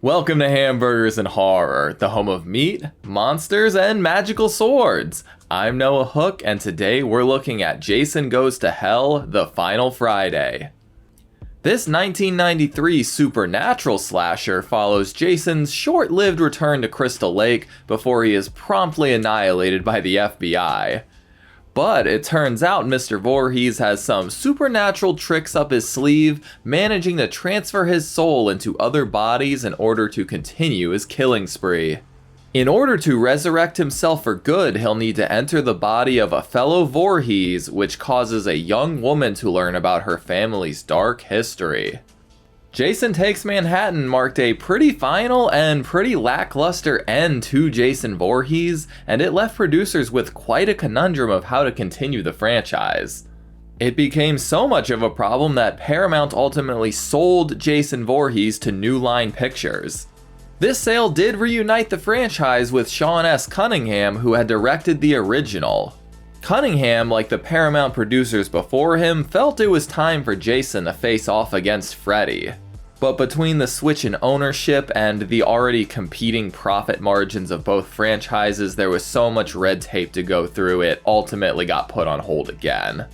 Welcome to Hamburgers and Horror, the home of meat, monsters, and magical swords. I'm Noah Hook, and today we're looking at Jason Goes to Hell, The Final Friday. This 1993 supernatural slasher follows Jason's short-lived return to Crystal Lake before he is promptly annihilated by the FBI. But it turns out Mr. Voorhees has some supernatural tricks up his sleeve, managing to transfer his soul into other bodies in order to continue his killing spree. In order to resurrect himself for good, he'll need to enter the body of a fellow Voorhees, which causes a young woman to learn about her family's dark history. Jason Takes Manhattan marked a pretty final and pretty lackluster end to Jason Voorhees, and it left producers with quite a conundrum of how to continue the franchise. It became so much of a problem that Paramount ultimately sold Jason Voorhees to New Line Pictures. This sale did reunite the franchise with Sean S. Cunningham, who had directed the original. Cunningham, like the Paramount producers before him, felt it was time for Jason to face off against Freddy. But between the switch in ownership and the already competing profit margins of both franchises, there was so much red tape to go through, it ultimately got put on hold again.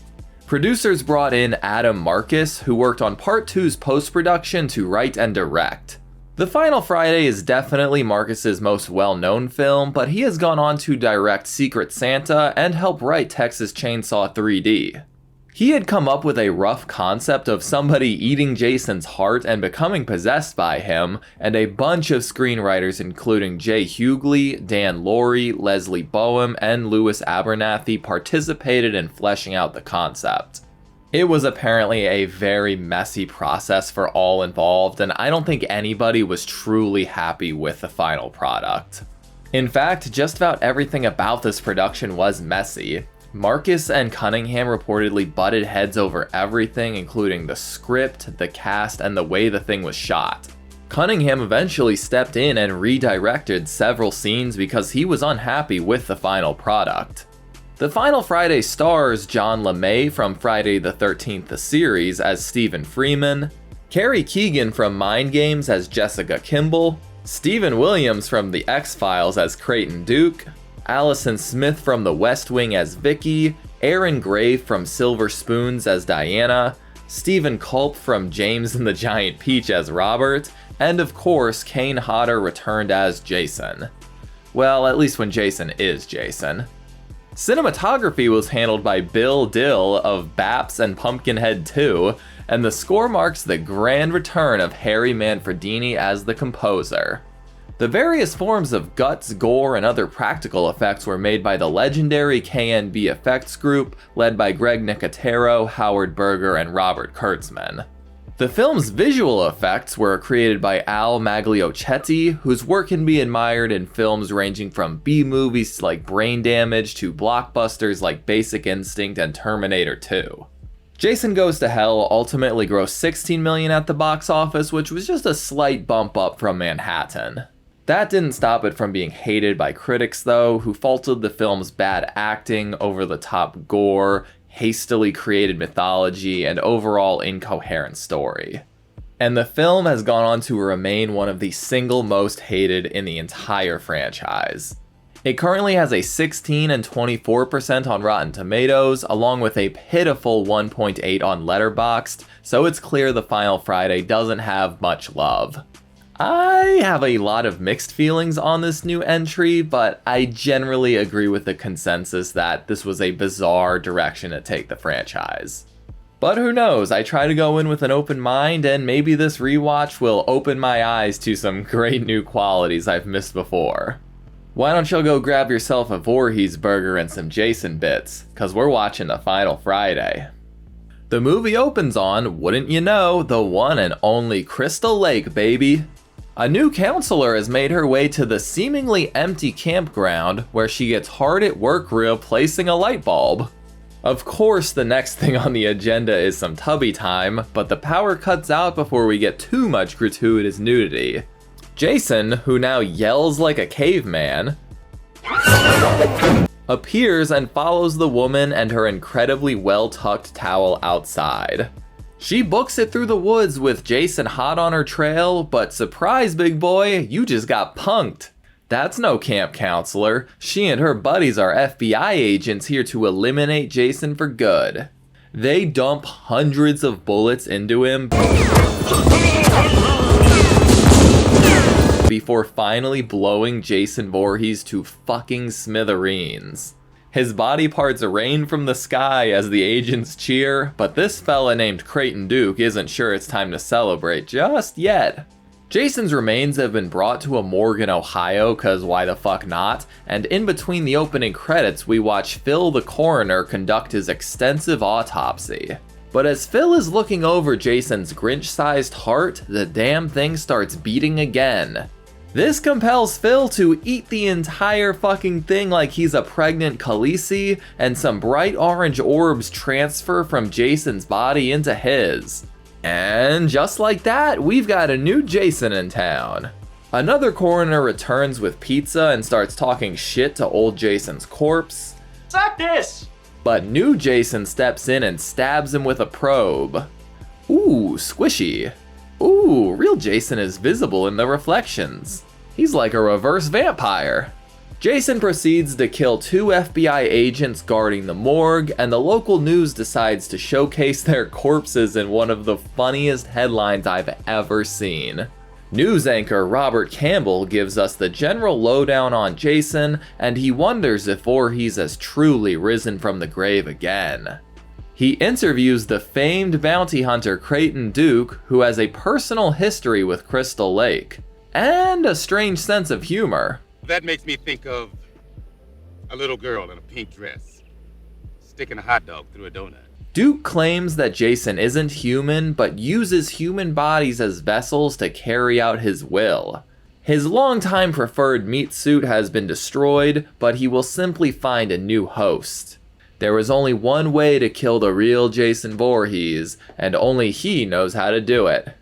Producers brought in Adam Marcus, who worked on Part 2's post-production to write and direct. The Final Friday is definitely Marcus's most well-known film, but he has gone on to direct Secret Santa and help write Texas Chainsaw 3D. He had come up with a rough concept of somebody eating Jason's heart and becoming possessed by him, and a bunch of screenwriters including Jay Hughley, Dan Laurie, Leslie Boehm, and Louis Abernathy participated in fleshing out the concept. It was apparently a very messy process for all involved, and I don't think anybody was truly happy with the final product. In fact, just about everything about this production was messy. Marcus and Cunningham reportedly butted heads over everything, including the script, the cast, and the way the thing was shot. Cunningham eventually stepped in and redirected several scenes because he was unhappy with the final product. The Final Friday stars John LeMay from Friday the 13th the series as Stephen Freeman, Carrie Keegan from Mind Games as Jessica Kimball, Stephen Williams from The X-Files as Creighton Duke, Allison Smith from The West Wing as Vicky, Aaron Grave from Silver Spoons as Diana, Stephen Culp from James and the Giant Peach as Robert, and of course Kane Hodder returned as Jason. Well, at least when Jason is Jason. Cinematography was handled by Bill Dill of Baps and Pumpkinhead 2, and the score marks the grand return of Harry Manfredini as the composer. The various forms of guts, gore, and other practical effects were made by the legendary KNB Effects Group, led by Greg Nicotero, Howard Berger, and Robert Kurtzman. The film's visual effects were created by Al Magliochetti, whose work can be admired in films ranging from B-movies like Brain Damage to blockbusters like Basic Instinct and Terminator 2. Jason Goes to Hell ultimately grossed $16 million at the box office, which was just a slight bump up from Manhattan. That didn't stop it from being hated by critics though, who faulted the film's bad acting, over-the-top gore, hastily created mythology, and overall incoherent story. And the film has gone on to remain one of the single most hated in the entire franchise. It currently has a 16 and 24% on Rotten Tomatoes, along with a pitiful 1.8 on Letterboxd, so it's clear The Final Friday doesn't have much love. I have a lot of mixed feelings on this new entry, but I generally agree with the consensus that this was a bizarre direction to take the franchise. But who knows, I try to go in with an open mind, and maybe this rewatch will open my eyes to some great new qualities I've missed before. Why don't you go grab yourself a Voorhees burger and some Jason bits, cause we're watching The Final Friday. The movie opens on, wouldn't you know, the one and only Crystal Lake, baby. A new counselor has made her way to the seemingly empty campground, where she gets hard at work replacing a light bulb. Of course, the next thing on the agenda is some tubby time, but the power cuts out before we get too much gratuitous nudity. Jason, who now yells like a caveman, appears and follows the woman and her incredibly well-tucked towel outside. She books it through the woods with Jason hot on her trail, but surprise big boy, you just got punked. That's no camp counselor. She and her buddies are FBI agents here to eliminate Jason for good. They dump hundreds of bullets into him before finally blowing Jason Voorhees to fucking smithereens. His body parts rain from the sky as the agents cheer, but this fella named Creighton Duke isn't sure it's time to celebrate just yet. Jason's remains have been brought to a morgue in Ohio, cause why the fuck not, and in between the opening credits we watch Phil the coroner conduct his extensive autopsy. But as Phil is looking over Jason's Grinch-sized heart, the damn thing starts beating again. This compels Phil to eat the entire fucking thing like he's a pregnant Khaleesi, and some bright orange orbs transfer from Jason's body into his. And just like that, we've got a new Jason in town. Another coroner returns with pizza and starts talking shit to old Jason's corpse. Suck this! But new Jason steps in and stabs him with a probe. Ooh, squishy. Ooh, real Jason is visible in the reflections. He's like a reverse vampire. Jason proceeds to kill 2 FBI agents guarding the morgue, and the local news decides to showcase their corpses in one of the funniest headlines I've ever seen. News anchor Robert Campbell gives us the general lowdown on Jason, and he wonders if Voorhees has truly risen from the grave again. He interviews the famed bounty hunter Creighton Duke, who has a personal history with Crystal Lake, and a strange sense of humor. That makes me think of a little girl in a pink dress, sticking a hot dog through a donut. Duke claims that Jason isn't human, but uses human bodies as vessels to carry out his will. His longtime preferred meat suit has been destroyed, but he will simply find a new host. There was only one way to kill the real Jason Voorhees, and only he knows how to do it.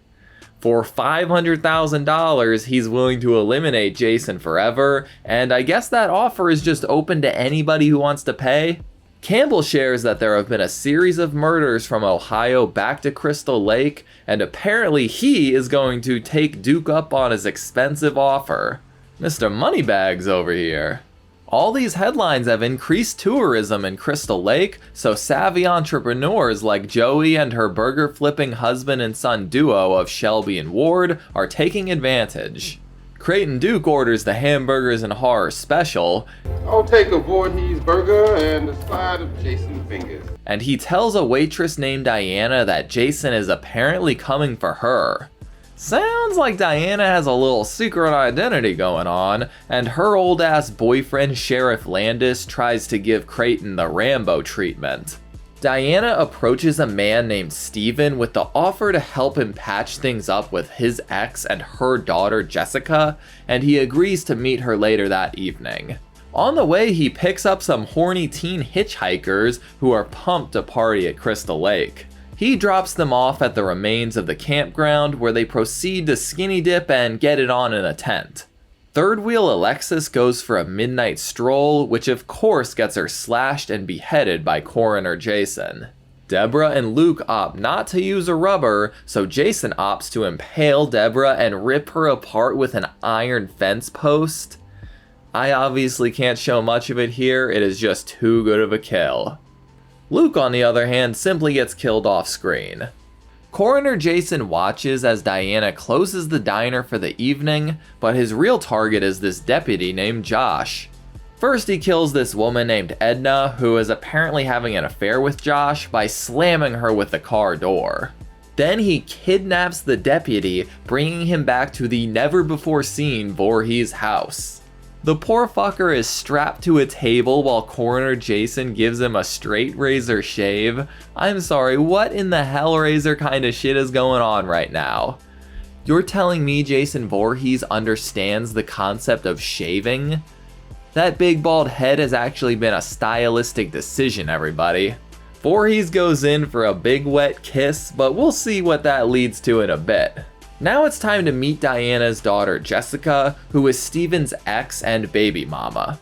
For $500,000, he's willing to eliminate Jason forever, and I guess that offer is just open to anybody who wants to pay. Campbell shares that there have been a series of murders from Ohio back to Crystal Lake, and apparently he is going to take Duke up on his expensive offer. Mr. Moneybags over here. All these headlines have increased tourism in Crystal Lake, so savvy entrepreneurs like Joey and her burger-flipping husband and son duo of Shelby and Ward are taking advantage. Creighton Duke orders the Hamburgers and Horror special. I'll take a Voorhees burger and a side of Jason fingers. And he tells a waitress named Diana that Jason is apparently coming for her. Sounds like Diana has a little secret identity going on, and her old-ass boyfriend Sheriff Landis tries to give Creighton the Rambo treatment. Diana approaches a man named Steven with the offer to help him patch things up with his ex and her daughter Jessica, and he agrees to meet her later that evening. On the way, he picks up some horny teen hitchhikers who are pumped to party at Crystal Lake. He drops them off at the remains of the campground, where they proceed to skinny dip and get it on in a tent. Third wheel Alexis goes for a midnight stroll, which of course gets her slashed and beheaded by Coroner Jason. Deborah and Luke opt not to use a rubber, so Jason opts to impale Deborah and rip her apart with an iron fence post. I obviously can't show much of it here, it is just too good of a kill. Luke, on the other hand, simply gets killed off screen. Coroner Jason watches as Diana closes the diner for the evening, but his real target is this deputy named Josh. First, he kills this woman named Edna, who is apparently having an affair with Josh, by slamming her with the car door. Then he kidnaps the deputy, bringing him back to the never-before-seen Voorhees house. The poor fucker is strapped to a table while Coroner Jason gives him a straight razor shave. I'm sorry, what in the Hellraiser kind of shit is going on right now? You're telling me Jason Voorhees understands the concept of shaving? That big bald head has actually been a stylistic decision, everybody. Voorhees goes in for a big wet kiss, but we'll see what that leads to in a bit. Now it's time to meet Diana's daughter Jessica, who is Steven's ex and baby mama.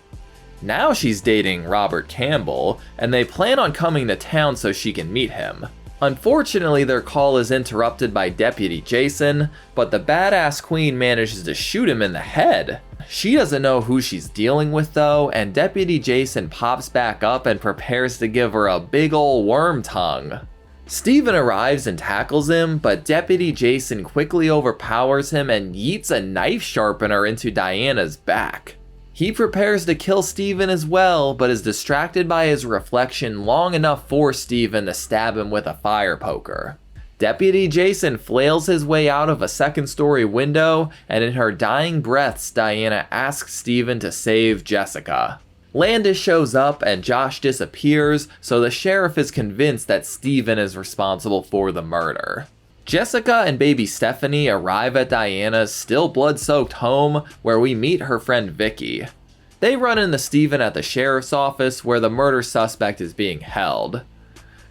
Now she's dating Robert Campbell, and they plan on coming to town so she can meet him. Unfortunately, their call is interrupted by Deputy Jason, but the badass queen manages to shoot him in the head. She doesn't know who she's dealing with though, and Deputy Jason pops back up and prepares to give her a big ol' worm tongue. Steven arrives and tackles him, but Deputy Jason quickly overpowers him and yeets a knife sharpener into Diana's back. He prepares to kill Steven as well, but is distracted by his reflection long enough for Steven to stab him with a fire poker. Deputy Jason flails his way out of a second-story window, and in her dying breaths, Diana asks Steven to save Jessica. Landis shows up and Josh disappears, so the sheriff is convinced that Steven is responsible for the murder. Jessica and baby Stephanie arrive at Diana's still blood-soaked home, where we meet her friend Vicky. They run into Steven at the sheriff's office, where the murder suspect is being held.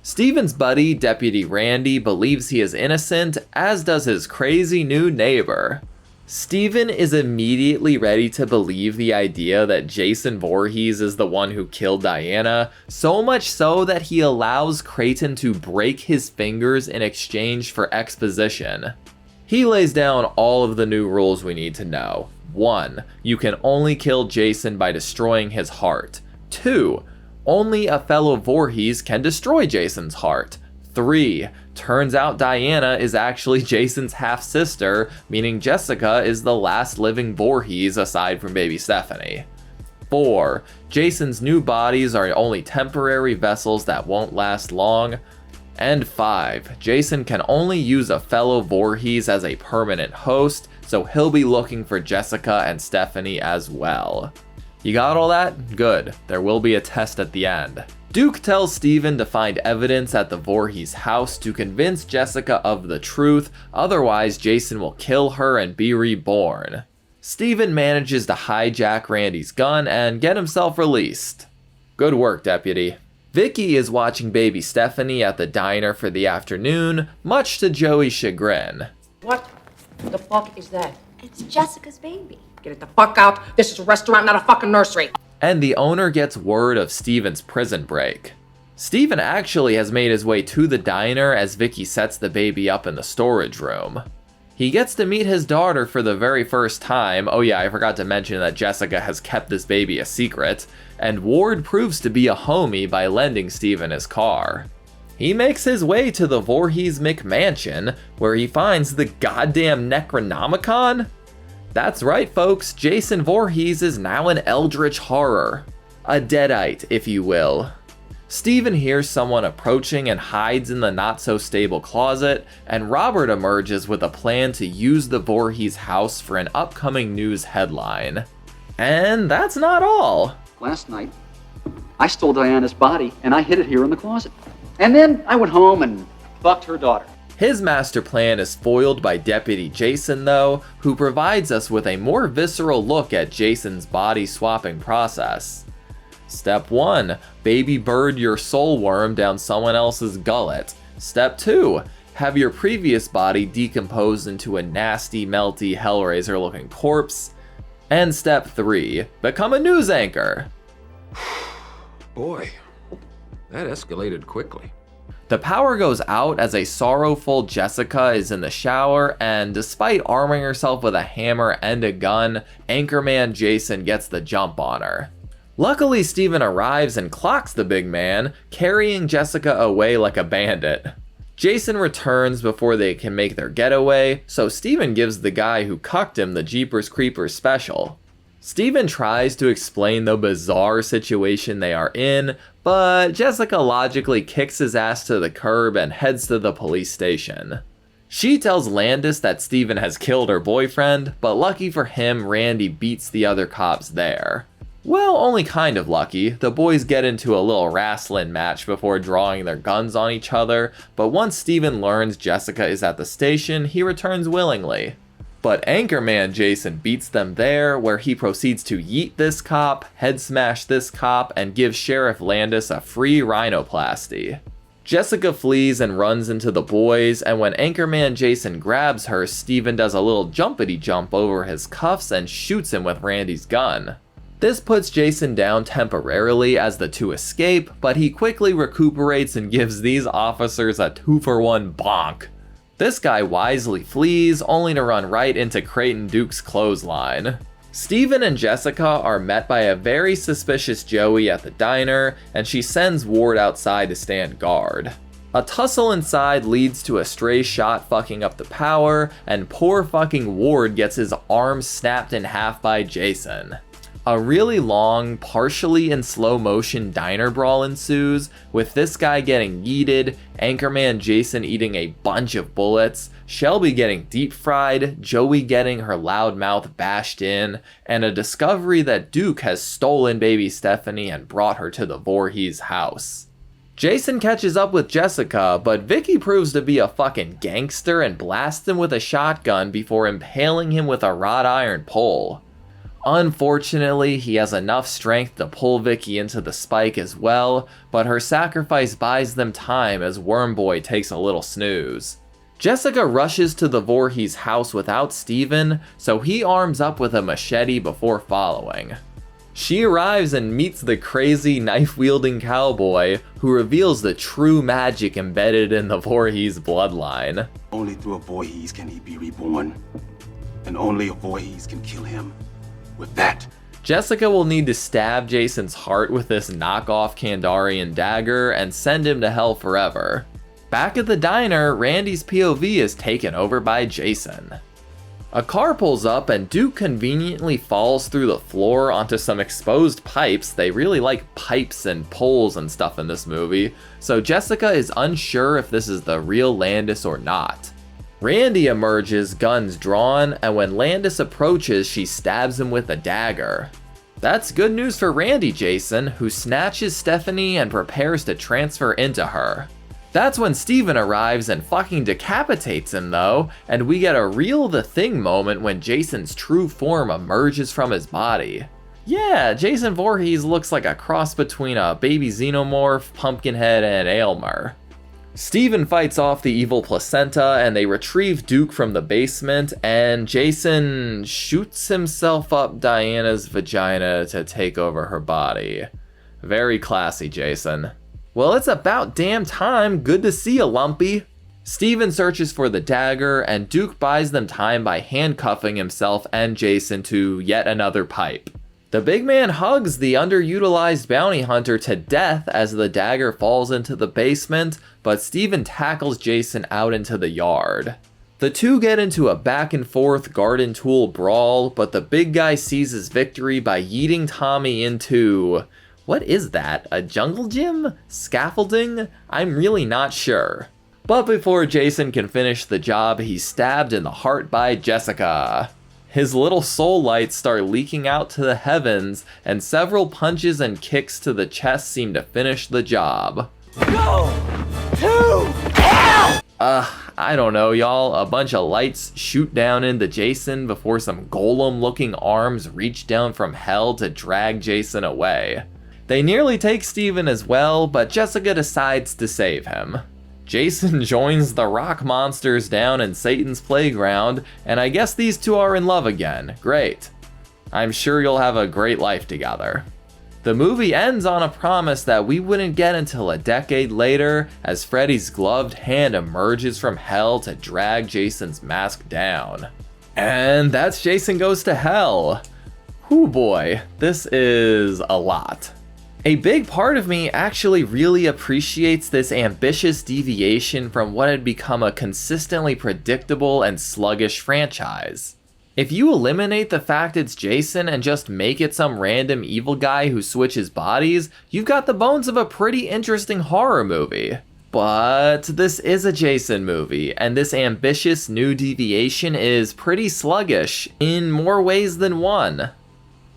Steven's buddy, Deputy Randy, believes he is innocent, as does his crazy new neighbor. Steven is immediately ready to believe the idea that Jason Voorhees is the one who killed Diana, so much so that he allows Creighton to break his fingers in exchange for exposition. He lays down all of the new rules we need to know. 1. You can only kill Jason by destroying his heart. 2. Only a fellow Voorhees can destroy Jason's heart. 3. Turns out Diana is actually Jason's half-sister, meaning Jessica is the last living Voorhees aside from baby Stephanie. 4. Jason's new bodies are only temporary vessels that won't last long. And 5. Jason can only use a fellow Voorhees as a permanent host, so he'll be looking for Jessica and Stephanie as well. You got all that? Good. There will be a test at the end. Duke tells Steven to find evidence at the Voorhees house to convince Jessica of the truth, otherwise Jason will kill her and be reborn. Steven manages to hijack Randy's gun and get himself released. Good work, Deputy. Vicky is watching baby Stephanie at the diner for the afternoon, much to Joey's chagrin. What the fuck is that? It's Jessica's baby. Get it the fuck out. This is a restaurant, not a fucking nursery. And the owner gets word of Steven's prison break. Steven actually has made his way to the diner as Vicky sets the baby up in the storage room. He gets to meet his daughter for the very first time. Oh yeah, I forgot to mention that Jessica has kept this baby a secret, and Ward proves to be a homie by lending Steven his car. He makes his way to the Voorhees McMansion, where he finds the goddamn Necronomicon. That's right, folks, Jason Voorhees is now an eldritch horror. A deadite, if you will. Steven hears someone approaching and hides in the not-so-stable closet, and Robert emerges with a plan to use the Voorhees house for an upcoming news headline. And that's not all. Last night, I stole Diana's body and I hid it here in the closet. And then I went home and fucked her daughter. His master plan is foiled by Deputy Jason though, who provides us with a more visceral look at Jason's body swapping process. Step 1. Baby bird your soul worm down someone else's gullet. Step 2. Have your previous body decompose into a nasty, melty, Hellraiser looking corpse. And step 3. Become a news anchor. Boy, that escalated quickly. The power goes out as a sorrowful Jessica is in the shower, and despite arming herself with a hammer and a gun, Anchorman Jason gets the jump on her. Luckily, Steven arrives and clocks the big man, carrying Jessica away like a bandit. Jason returns before they can make their getaway, so Steven gives the guy who cucked him the Jeepers Creepers special. Steven tries to explain the bizarre situation they are in, but Jessica logically kicks his ass to the curb and heads to the police station. She tells Landis that Steven has killed her boyfriend, but lucky for him, Randy beats the other cops there. Well, only kind of lucky. The boys get into a little wrestling match before drawing their guns on each other, but once Steven learns Jessica is at the station, he returns willingly. But Anchorman Jason beats them there, where he proceeds to yeet this cop, head smash this cop, and give Sheriff Landis a free rhinoplasty. Jessica flees and runs into the boys, and when Anchorman Jason grabs her, Steven does a little jumpity jump over his cuffs and shoots him with Randy's gun. This puts Jason down temporarily as the two escape, but he quickly recuperates and gives these officers a 2-for-1 bonk. This guy wisely flees, only to run right into Creighton Duke's clothesline. Steven and Jessica are met by a very suspicious Joey at the diner, and she sends Ward outside to stand guard. A tussle inside leads to a stray shot fucking up the power, and poor fucking Ward gets his arm snapped in half by Jason. A really long, partially in slow motion diner brawl ensues, with this guy getting yeeted, Anchorman Jason eating a bunch of bullets, Shelby getting deep fried, Joey getting her loud mouth bashed in, and a discovery that Duke has stolen baby Stephanie and brought her to the Voorhees house. Jason catches up with Jessica, but Vicky proves to be a fucking gangster and blasts him with a shotgun before impaling him with a wrought iron pole. Unfortunately, he has enough strength to pull Vicky into the spike as well, but her sacrifice buys them time as Wormboy takes a little snooze. Jessica rushes to the Voorhees house without Steven, so he arms up with a machete before following. She arrives and meets the crazy knife-wielding cowboy, who reveals the true magic embedded in the Voorhees bloodline. Only through a Voorhees can he be reborn, and only a Voorhees can kill him. With that, Jessica will need to stab Jason's heart with this knockoff Kandarian dagger and send him to hell forever. Back at the diner, Randy's POV is taken over by Jason. A car pulls up and Duke conveniently falls through the floor onto some exposed pipes. They really like pipes and poles and stuff in this movie, so Jessica is unsure if this is the real Landis or not. Randy emerges, guns drawn, and when Landis approaches, she stabs him with a dagger. That's good news for Randy Jason, who snatches Stephanie and prepares to transfer into her. That's when Steven arrives and fucking decapitates him though, and we get a real the thing moment when Jason's true form emerges from his body. Yeah, Jason Voorhees looks like a cross between a baby xenomorph, Pumpkinhead, and Aylmer. Steven fights off the evil placenta and they retrieve Duke from the basement, and Jason shoots himself up Diana's vagina to take over her body. Very classy, Jason. Well, it's about damn time. Good to see you, Lumpy. Steven searches for the dagger, and Duke buys them time by handcuffing himself and Jason to yet another pipe. The big man hugs the underutilized bounty hunter to death as the dagger falls into the basement, but Steven tackles Jason out into the yard. The two get into a back and forth garden tool brawl, but the big guy seizes victory by yeeting Tommy into... what is that? A jungle gym? Scaffolding? I'm really not sure. But before Jason can finish the job, he's stabbed in the heart by Jessica. His little soul lights start leaking out to the heavens, and several punches and kicks to the chest seem to finish the job. Go to hell! I don't know, y'all. A bunch of lights shoot down into Jason before some golem-looking arms reach down from hell to drag Jason away. They nearly take Steven as well, but Jessica decides to save him. Jason joins the rock monsters down in Satan's playground, and I guess these two are in love again. Great. I'm sure you'll have a great life together. The movie ends on a promise that we wouldn't get until a decade later, as Freddy's gloved hand emerges from hell to drag Jason's mask down. And that's Jason Goes to Hell. Whew boy, this is a lot. A big part of me actually really appreciates this ambitious deviation from what had become a consistently predictable and sluggish franchise. If you eliminate the fact it's Jason and just make it some random evil guy who switches bodies, you've got the bones of a pretty interesting horror movie. But this is a Jason movie, and this ambitious new deviation is pretty sluggish in more ways than one.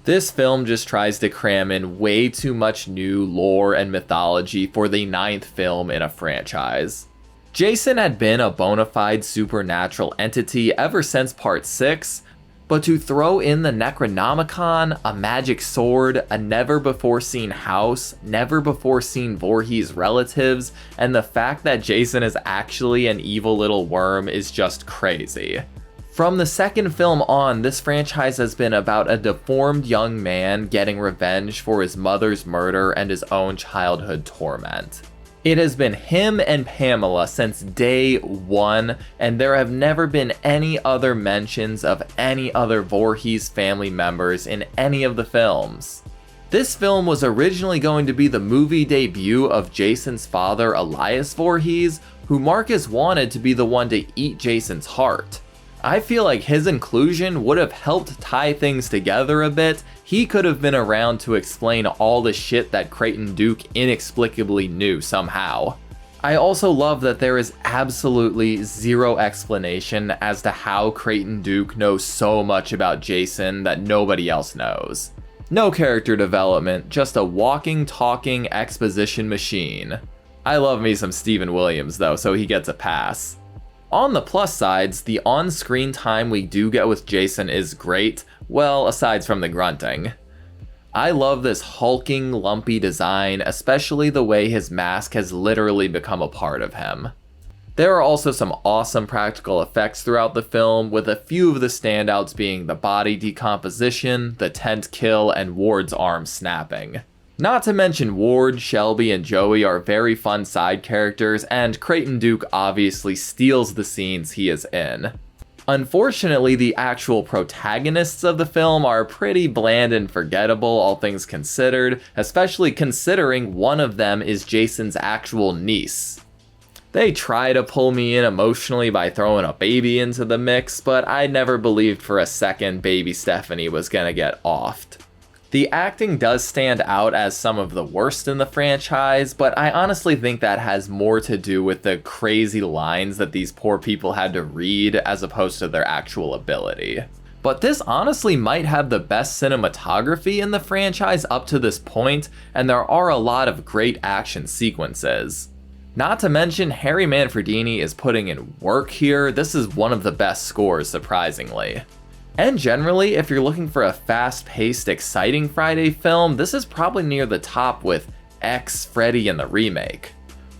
This film just tries to cram in way too much new lore and mythology for the 9th film in a franchise. Jason had been a bona fide supernatural entity ever since Part 6, but to throw in the Necronomicon, a magic sword, a never-before-seen house, never-before-seen Voorhees relatives, and the fact that Jason is actually an evil little worm is just crazy. From the second film on, this franchise has been about a deformed young man getting revenge for his mother's murder and his own childhood torment. It has been him and Pamela since day one, and there have never been any other mentions of any other Voorhees family members in any of the films. This film was originally going to be the movie debut of Jason's father, Elias Voorhees, who Marcus wanted to be the one to eat Jason's heart. I feel like his inclusion would have helped tie things together a bit. He could have been around to explain all the shit that Creighton Duke inexplicably knew somehow. I also love that there is absolutely zero explanation as to how Creighton Duke knows so much about Jason that nobody else knows. No character development, just a walking, talking exposition machine. I love me some Steven Williams though, so he gets a pass. On the plus sides, the on-screen time we do get with Jason is great, well, aside from the grunting. I love this hulking, lumpy design, especially the way his mask has literally become a part of him. There are also some awesome practical effects throughout the film, with a few of the standouts being the body decomposition, the tent kill, and Ward's arm snapping. Not to mention Ward, Shelby, and Joey are very fun side characters, and Creighton Duke obviously steals the scenes he is in. Unfortunately, the actual protagonists of the film are pretty bland and forgettable, all things considered, especially considering one of them is Jason's actual niece. They try to pull me in emotionally by throwing a baby into the mix, but I never believed for a second baby Stephanie was gonna get offed. The acting does stand out as some of the worst in the franchise, but I honestly think that has more to do with the crazy lines that these poor people had to read as opposed to their actual ability. But this honestly might have the best cinematography in the franchise up to this point, and there are a lot of great action sequences. Not to mention, Harry Manfredini is putting in work here. This is one of the best scores, surprisingly. And generally, if you're looking for a fast-paced, exciting Friday film, this is probably near the top with X, Freddy, and the remake.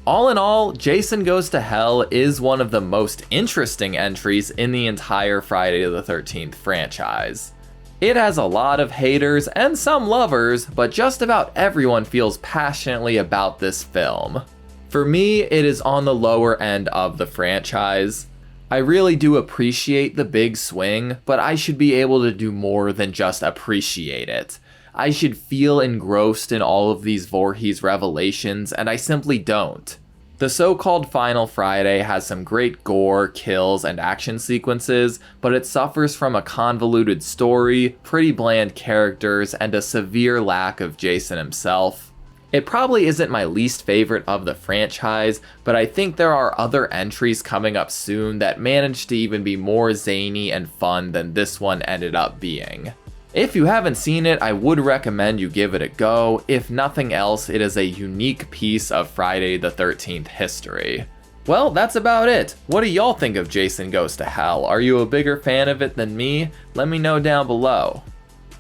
All in all, Jason Goes to Hell is one of the most interesting entries in the entire Friday the 13th franchise. It has a lot of haters and some lovers, but just about everyone feels passionately about this film. For me, it is on the lower end of the franchise. I really do appreciate the big swing, but I should be able to do more than just appreciate it. I should feel engrossed in all of these Voorhees revelations, and I simply don't. The so-called Final Friday has some great gore, kills, and action sequences, but it suffers from a convoluted story, pretty bland characters, and a severe lack of Jason himself. It probably isn't my least favorite of the franchise, but I think there are other entries coming up soon that manage to even be more zany and fun than this one ended up being. If you haven't seen it, I would recommend you give it a go. If nothing else, it is a unique piece of Friday the 13th history. Well, that's about it. What do y'all think of Jason Goes to Hell? Are you a bigger fan of it than me? Let me know down below.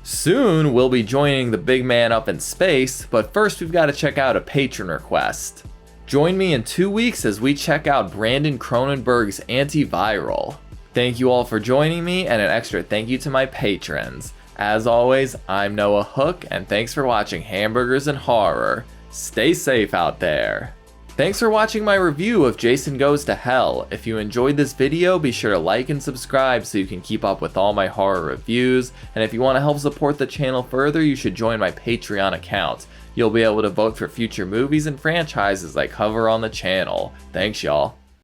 Soon, we'll be joining the big man up in space, but first we've got to check out a patron request. Join me in 2 weeks as we check out Brandon Cronenberg's Antiviral. Thank you all for joining me, and an extra thank you to my patrons. As always, I'm Noah Hook, and thanks for watching Hamburgers and Horror. Stay safe out there. Thanks for watching my review of Jason Goes to Hell. If you enjoyed this video, be sure to like and subscribe so you can keep up with all my horror reviews. And if you want to help support the channel further, you should join my Patreon account. You'll be able to vote for future movies and franchises I cover on the channel. Thanks, y'all.